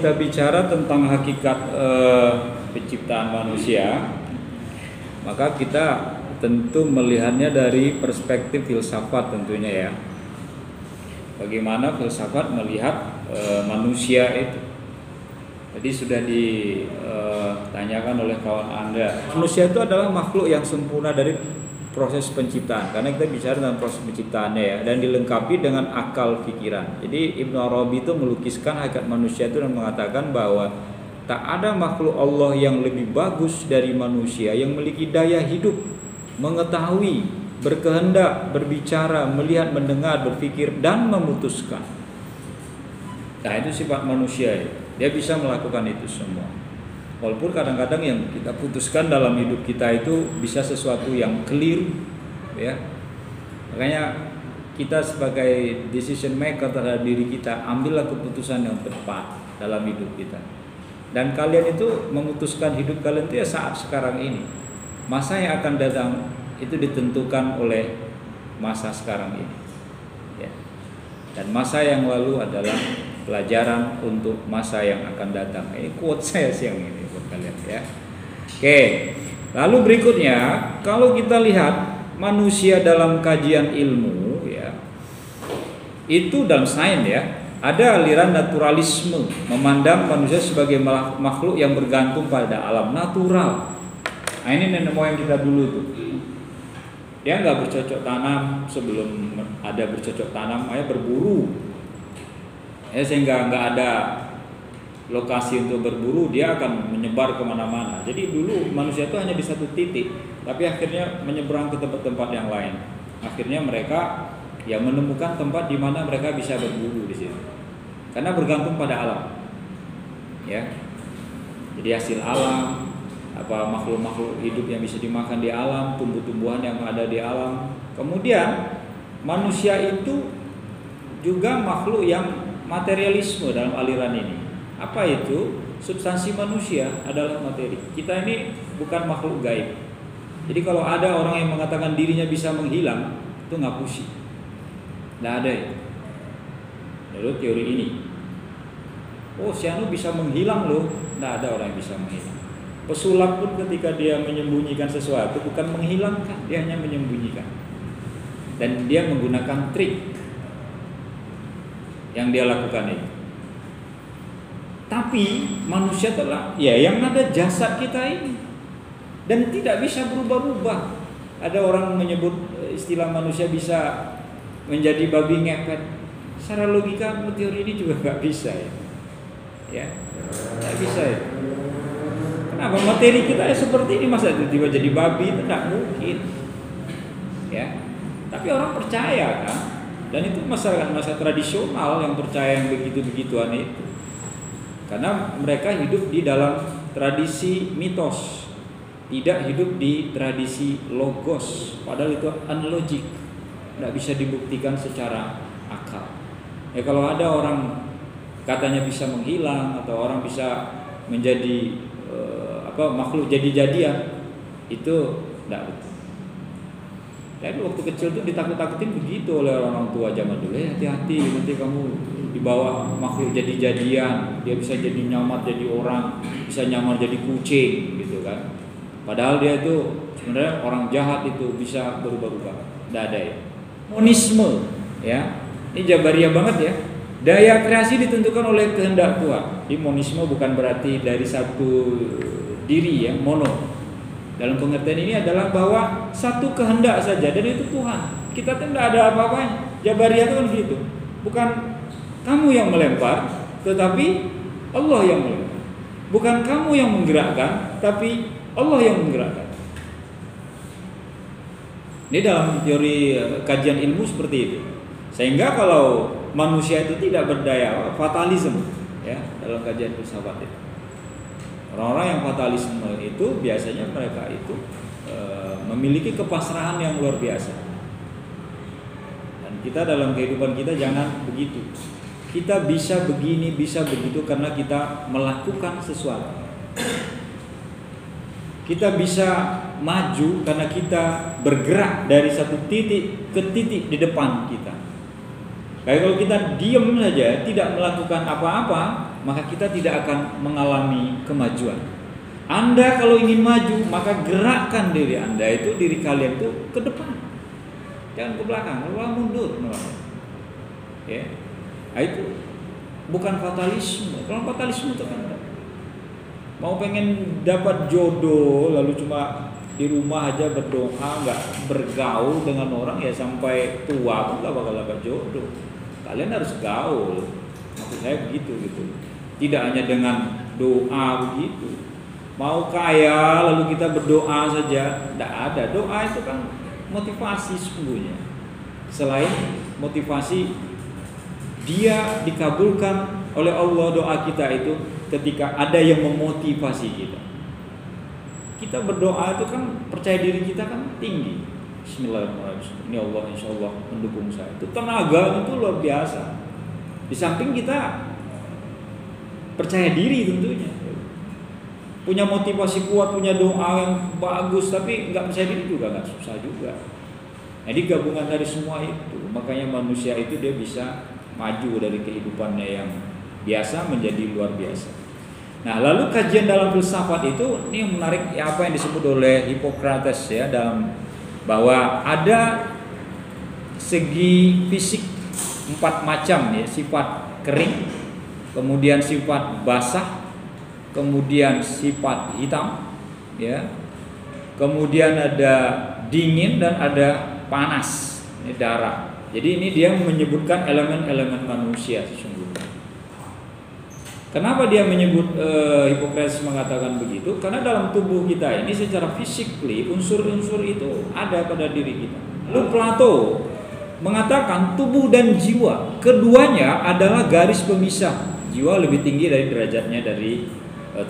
kita bicara tentang hakikat penciptaan manusia, maka kita tentu melihatnya dari perspektif filsafat tentunya ya. Bagaimana filsafat melihat manusia itu. Jadi sudah ditanyakan oleh kawan Anda, manusia itu adalah makhluk yang sempurna dari proses penciptaan, karena kita bicara tentang proses penciptaannya ya, dan dilengkapi dengan akal pikiran. Jadi Ibnu Arabi itu melukiskan hakikat manusia itu dan mengatakan bahwa tak ada makhluk Allah yang lebih bagus dari manusia, yang memiliki daya hidup, mengetahui, berkehendak, berbicara, melihat, mendengar, berpikir, dan memutuskan. Nah, itu sifat manusia ya. Dia bisa melakukan itu semua. Walaupun kadang-kadang yang kita putuskan dalam hidup kita itu bisa sesuatu yang keliru ya. Makanya kita sebagai decision maker terhadap diri kita, ambillah keputusan yang tepat dalam hidup kita. Dan kalian itu memutuskan hidup kalian itu ya saat sekarang ini. Masa yang akan datang itu ditentukan oleh masa sekarang ini ya. Dan masa yang lalu adalah pelajaran untuk masa yang akan datang. Ini quote saya siang ini buat kalian ya. Oke. Lalu berikutnya, kalau kita lihat manusia dalam kajian ilmu ya, itu dalam sains ya, ada aliran naturalisme, memandang manusia sebagai makhluk yang bergantung pada alam natural. Nah, ini nenek moyang kita dulu tuh. Dia nggak bercocok tanam sebelum ada bercocok tanam, berburu. Ya, sehingga nggak ada lokasi untuk berburu, dia akan menyebar kemana-mana. Jadi dulu manusia itu hanya di satu titik, tapi akhirnya menyeberang ke tempat-tempat yang lain. Akhirnya mereka yang menemukan tempat di mana mereka bisa berburu di situ, karena bergantung pada alam. Ya, jadi hasil alam, makhluk-makhluk hidup yang bisa dimakan di alam, tumbuh-tumbuhan yang ada di alam. Kemudian manusia itu juga makhluk yang materialisme dalam aliran ini. Apa itu? Substansi manusia adalah materi. Kita ini bukan makhluk gaib. Jadi kalau ada orang yang mengatakan dirinya bisa menghilang, itu ngapusi. Nggak ada ya. Menurut teori ini, si anu bisa menghilang loh. Nggak ada orang yang bisa menghilang. Pesulap pun ketika dia menyembunyikan sesuatu bukan menghilangkan, dia hanya menyembunyikan. Dan dia menggunakan trik yang dia lakukan itu. Tapi manusia telah yang ada jasad kita ini dan tidak bisa berubah-ubah. Ada orang menyebut istilah manusia bisa menjadi babi ngepet. Secara logika teori ini juga nggak bisa ya, nggak bisa ya. Kenapa materi kita seperti ini, masa tiba-tiba jadi babi? Itu nggak mungkin ya. Tapi orang percaya kan. Dan itu masyarakat tradisional yang percaya yang begitu-begituan itu. Karena mereka hidup di dalam tradisi mitos, tidak hidup di tradisi logos. Padahal itu unlogic, tidak bisa dibuktikan secara akal. Ya kalau ada orang katanya bisa menghilang atau orang bisa menjadi makhluk jadi-jadian, itu tidak betul. Jadi waktu kecil tuh ditakut-takutin begitu oleh orang tua zaman dulu. Hati-hati, nanti kamu dibawa makhluk jadi-jadian, dia bisa jadi nyamar jadi orang, bisa nyamar jadi kucing gitu kan. Padahal dia itu sebenarnya orang jahat, itu bisa berubah-ubah. Tidak ada ya. Monisme ya. Ini Jabariyah banget ya. Daya kreasi ditentukan oleh kehendak Tuhan. Di monisme bukan berarti dari satu diri ya, mono. Dalam pengertian ini adalah bahwa satu kehendak saja dan itu Tuhan. Kita tidak ada apa-apanya. Jabariyah itu kan begitu. Bukan kamu yang melempar, tetapi Allah yang melempar. Bukan kamu yang menggerakkan, tapi Allah yang menggerakkan. Ini dalam teori kajian ilmu seperti itu. Sehingga kalau manusia itu tidak berdaya, fatalisme ya dalam kajian filsafat itu. Orang-orang yang fatalisme itu biasanya mereka itu memiliki kepasrahan yang luar biasa. Dan kita dalam kehidupan kita jangan begitu. Kita bisa begini, bisa begitu karena kita melakukan sesuatu. Kita bisa maju karena kita bergerak dari satu titik ke titik di depan kita. Kayak kalau kita diam saja, tidak melakukan apa-apa, maka kita tidak akan mengalami kemajuan. Anda kalau ingin maju, maka gerakkan diri Anda itu, diri kalian itu ke depan, jangan ke belakang, malah mundur. Ya, nah, itu bukan fatalisme. Kalau fatalisme itu kan mau pengen dapat jodoh, lalu cuma di rumah aja berdoa, nggak bergaul dengan orang, ya sampai tua pun nggak bakal dapat jodoh. Kalian harus gaul, maksud saya begitu gitu. Tidak hanya dengan doa begitu. Mau kaya lalu kita berdoa saja, tidak ada. Doa itu kan motivasi sesungguhnya. Selain motivasi, dia dikabulkan oleh Allah doa kita itu ketika ada yang memotivasi kita. Kita berdoa itu kan percaya diri kita kan tinggi. Bismillahirrahmanirrahim. Ini Allah insya Allah mendukung saya. Itu tenaga itu luar biasa. Di samping kita percaya diri tentunya, punya motivasi kuat, punya doa yang bagus, tapi nggak percaya diri juga nggak susah juga. Jadi gabungan dari semua itu, makanya manusia itu dia bisa maju dari kehidupannya yang biasa menjadi luar biasa. Nah, lalu kajian dalam filsafat itu ini yang menarik, ya, apa yang disebut oleh Hippocrates ya, dalam bahwa ada segi fisik 4 macam ya, sifat kering, kemudian sifat basah, kemudian sifat hitam ya, kemudian ada dingin dan ada panas, ini darah. Jadi ini dia menyebutkan elemen-elemen manusia sesungguhnya. Kenapa dia menyebut Hippocrates mengatakan begitu? Karena dalam tubuh kita ini secara fisikly unsur-unsur itu ada pada diri kita. Lalu Plato mengatakan tubuh dan jiwa keduanya adalah garis pemisah. Jiwa lebih tinggi dari derajatnya dari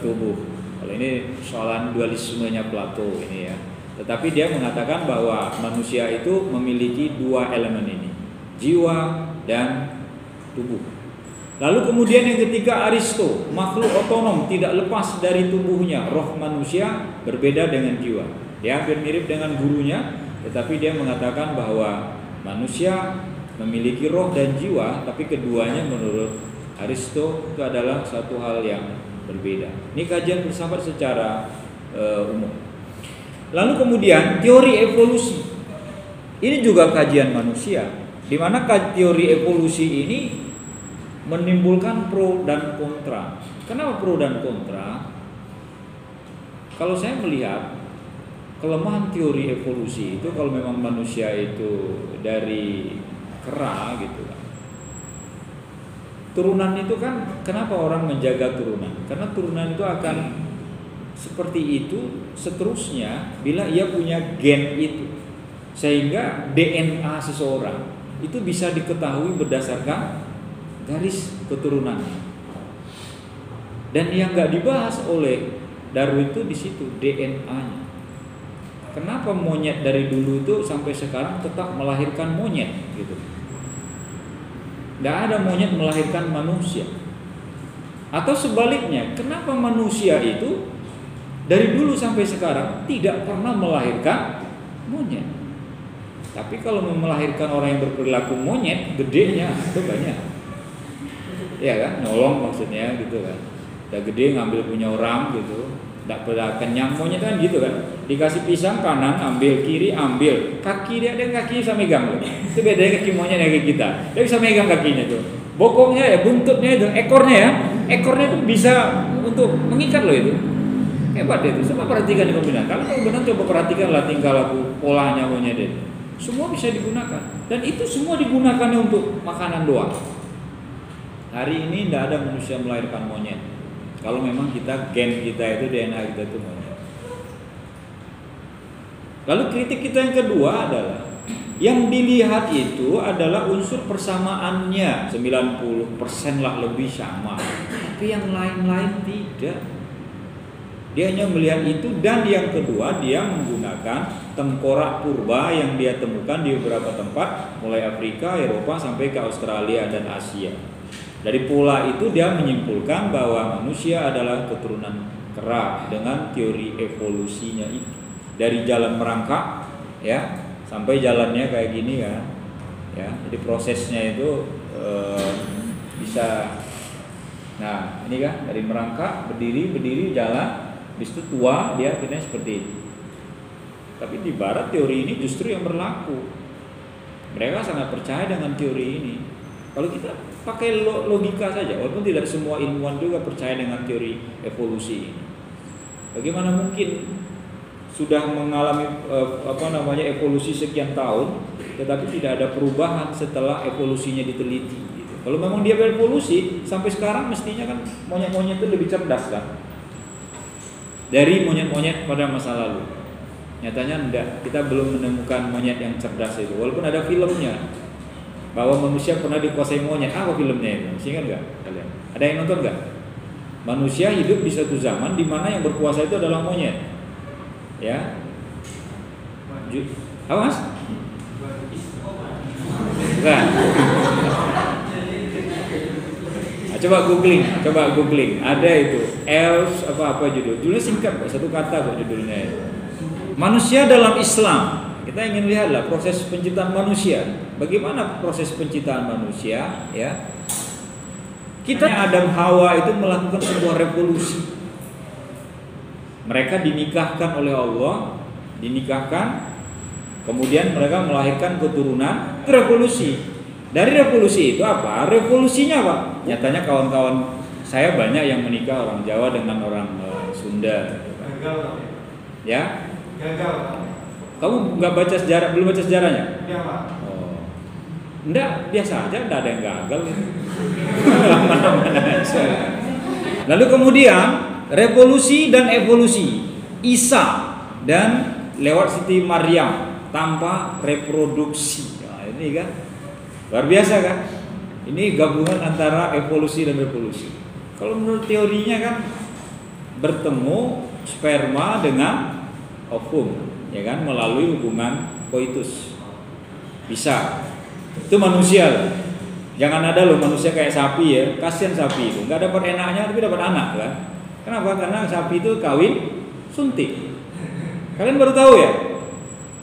tubuh. Kalau ini soalan dualismenya Plato ini ya. Tetapi dia mengatakan bahwa manusia itu memiliki 2 elemen ini, jiwa dan tubuh. Lalu kemudian yang ketiga Aristo, makhluk otonom, tidak lepas dari tubuhnya. Roh manusia berbeda dengan jiwa. Dia hampir mirip dengan gurunya, tetapi dia mengatakan bahwa manusia memiliki roh dan jiwa, tapi keduanya menurut Aristo itu adalah satu hal yang berbeda. Ini kajian filsafat secara umum. Lalu kemudian teori evolusi. Ini juga kajian manusia, di mana teori evolusi ini menimbulkan pro dan kontra. Kenapa pro dan kontra? Kalau saya melihat kelemahan teori evolusi itu, kalau memang manusia itu dari kera gitu kan. Turunan itu kan, kenapa orang menjaga turunan? Karena turunan itu akan seperti itu seterusnya bila ia punya gen itu, sehingga DNA seseorang itu bisa diketahui berdasarkan garis keturunan. Dan yang nggak dibahas oleh Darwin itu di situ DNA-nya. Kenapa monyet dari dulu itu sampai sekarang tetap melahirkan monyet gitu? Nggak ada monyet melahirkan manusia. Atau sebaliknya, kenapa manusia itu dari dulu sampai sekarang tidak pernah melahirkan monyet? Tapi kalau melahirkan orang yang berperilaku monyet, gedenya itu banyak. Ya kan, nolong maksudnya gitu kan. Udah gede ngambil punya orang gitu, tidak pernah kenyang. Monyet kan gitu kan, dikasih pisang kanan ambil, kiri ambil, kaki dia kaki bisa megang loh. Itu bedanya kaki monyet dengan kita. Dia bisa megang kakinya tuh, bokongnya ya, buntutnya itu, ekornya ya, ekornya itu bisa untuk mengikat loh itu. Hebat itu. Coba perhatikan di kombinasi. Kalau benar coba perhatikanlah tingkah laku polanya monyet itu. Semua bisa digunakan, dan itu semua digunakannya untuk makanan doang. Hari ini tidak ada manusia melahirkan monyet. Kalau memang kita gen kita itu DNA kita itu monyet. Lalu kritik kita yang kedua adalah yang dilihat itu adalah unsur persamaannya 90% lah lebih sama, tapi yang lain-lain tidak. Dia hanya melihat itu, dan yang kedua dia menggunakan tengkorak purba yang dia temukan di beberapa tempat, mulai Afrika, Eropa sampai ke Australia dan Asia. Dari pola itu dia menyimpulkan bahwa manusia adalah keturunan kera dengan teori evolusinya itu. Dari jalan merangkak ya sampai jalannya kayak gini kan. Ya, jadi prosesnya itu bisa. Nah ini kan dari merangkak, berdiri, jalan, habis itu tua, dia akhirnya seperti itu. Tapi di Barat teori ini justru yang berlaku. Mereka sangat percaya dengan teori ini. Kalau kita pakai logika saja, walaupun tidak semua ilmuwan juga percaya dengan teori evolusi ini. Bagaimana mungkin sudah mengalami evolusi sekian tahun, tetapi tidak ada perubahan setelah evolusinya diteliti. Gitu. Kalau memang dia berevolusi sampai sekarang, mestinya kan monyet-monyet itu lebih cerdas kan dari monyet-monyet pada masa lalu. Nyatanya enggak, kita belum menemukan monyet yang cerdas itu. Walaupun ada filmnya bahwa manusia pernah dikuasai monyet. Apa filmnya itu? Masih ingat enggak kalian? Ada yang nonton enggak? Manusia hidup di satu zaman di mana yang berkuasa itu adalah monyet. Ya. Apa Mas? Bukan. Nah, coba googling. Ada itu. Elves apa judulnya singkat kok, satu kata kok judulnya itu. Manusia dalam Islam. Kita ingin lihatlah proses penciptaan manusia. Bagaimana proses penciptaan manusia, ya? Kita Adam Hawa itu melakukan sebuah revolusi. Mereka dinikahkan oleh Allah, kemudian mereka melahirkan keturunan, revolusi. Dari revolusi itu apa? Revolusinya apa? Nyatanya kawan-kawan saya banyak yang menikah orang Jawa dengan orang Sunda. Ya? Gagal. Kamu nggak baca sejarah, belum baca sejarahnya? Iya Pak. Oh, enggak, biasa aja, enggak ada yang gagal. Lalu kemudian revolusi dan evolusi. Isa dan lewat Siti Maryam tanpa reproduksi. Nah, ini kan luar biasa kan? Ini gabungan antara evolusi dan revolusi. Kalau menurut teorinya kan bertemu sperma dengan ovum, ya kan, melalui hubungan koitus. Bisa. Itu manusia loh. Jangan ada loh manusia kayak sapi ya. Kasihan sapi itu, nggak dapat enaknya tapi dapat anak kan. Kenapa? Karena sapi itu kawin suntik. Kalian baru tahu ya?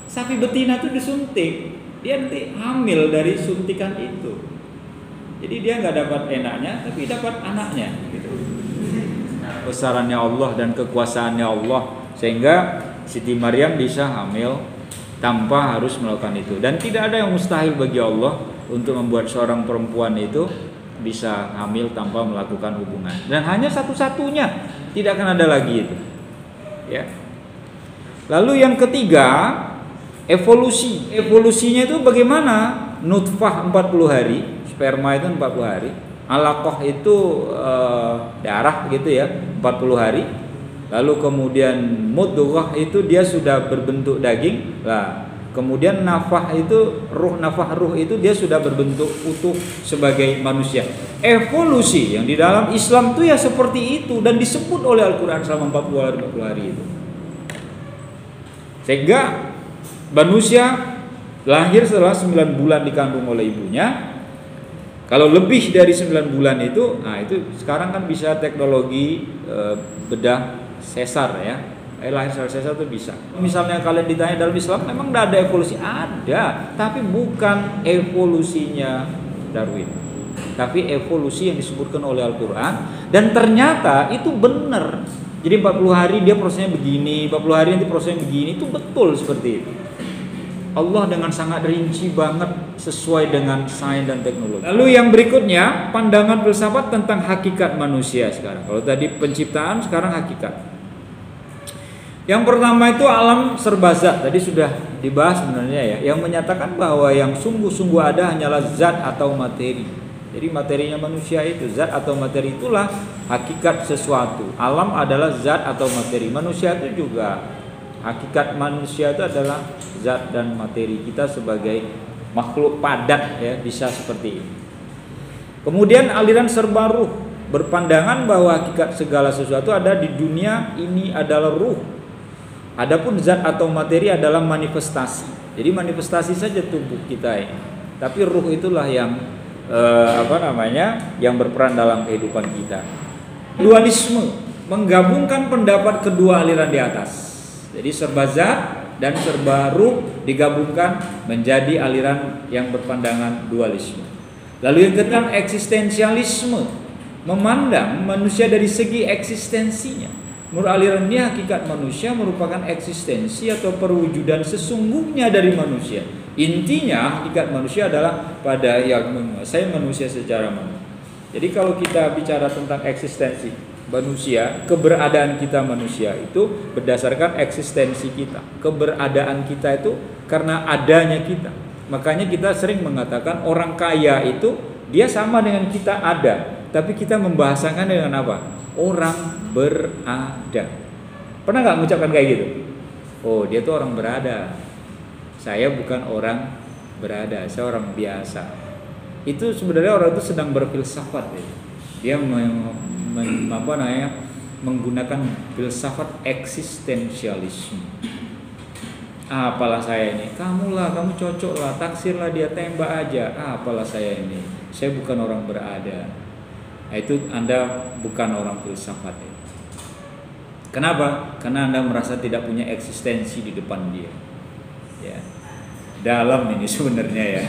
Sapi betina itu disuntik. Dia nanti hamil dari suntikan itu. Jadi dia nggak dapat enaknya tapi dapat anaknya gitu. Besarannya Allah dan kekuasaannya Allah sehingga Siti Maryam bisa hamil tanpa harus melakukan itu. Dan tidak ada yang mustahil bagi Allah untuk membuat seorang perempuan itu bisa hamil tanpa melakukan hubungan. Dan hanya satu-satunya, tidak akan ada lagi itu. Ya. Lalu yang ketiga, evolusi. Evolusinya itu bagaimana? Nutfah 40 hari, sperma itu 40 hari, alaqah itu darah gitu ya, 40 hari. Lalu kemudian mudghah itu dia sudah berbentuk daging. Lah, kemudian nafah itu nafah ruh itu dia sudah berbentuk utuh sebagai manusia. Evolusi yang di dalam Islam itu ya seperti itu dan disebut oleh Al-Qur'an selama 40 hari itu. Sehingga manusia lahir setelah 9 bulan dikandung oleh ibunya. Kalau lebih dari 9 bulan itu, nah itu sekarang kan bisa teknologi bedah sesar ya, lahir secara sesar itu bisa. Misalnya kalian ditanya dalam Islam memang tidak ada evolusi, ada, tapi bukan evolusinya Darwin, tapi evolusi yang disebutkan oleh Al-Quran. Dan ternyata itu benar. Jadi 40 hari dia prosesnya begini, 40 hari nanti prosesnya begini, itu betul seperti itu. Allah dengan sangat rinci banget sesuai dengan sains dan teknologi. Lalu yang berikutnya, pandangan filsafat tentang hakikat manusia sekarang. Kalau tadi penciptaan, sekarang hakikat. Yang pertama itu alam serba zat. Tadi sudah dibahas sebenarnya ya. Yang menyatakan bahwa yang sungguh-sungguh ada hanyalah zat atau materi. Jadi materinya manusia itu, zat atau materi itulah hakikat sesuatu. Alam adalah zat atau materi. Manusia itu juga hakikat manusia itu adalah zat dan materi. Kita sebagai makhluk padat ya bisa seperti ini. Kemudian aliran serba ruh berpandangan bahwa hakikat segala sesuatu ada di dunia ini adalah ruh. Adapun zat atau materi adalah manifestasi. Jadi manifestasi saja tubuh kita ini. Tapi ruh itulah yang yang berperan dalam kehidupan kita. Dualisme menggabungkan pendapat kedua aliran di atas. Jadi serba zat dan serba ruh digabungkan menjadi aliran yang berpandangan dualisme. Lalu yang keenam, eksistensialisme, memandang manusia dari segi eksistensinya. Menurut aliran ini, hakikat manusia merupakan eksistensi atau perwujudan sesungguhnya dari manusia. Intinya hakikat manusia adalah pada yang menguasai manusia secara manusia. Jadi kalau kita bicara tentang eksistensi manusia, keberadaan kita manusia itu berdasarkan eksistensi kita. Keberadaan kita itu karena adanya kita. Makanya kita sering mengatakan orang kaya itu dia sama dengan kita ada, tapi kita membahasakan dengan apa? Orang berada. Pernah nggak mengucapkan kayak gitu? Oh, dia tuh orang berada. Saya bukan orang berada, saya orang biasa. Itu sebenarnya orang itu sedang berfilsafat ya. Dia menggunakan filsafat eksistensialisme. Apalah saya ini, kamu cocok lah, taksirlah dia, tembak aja. Apalah saya ini, saya bukan orang berada. Nah, itu Anda bukan orang filsafat ya. Kenapa? Karena Anda merasa tidak punya eksistensi di depan dia. Ya, dalam ini sebenarnya ya.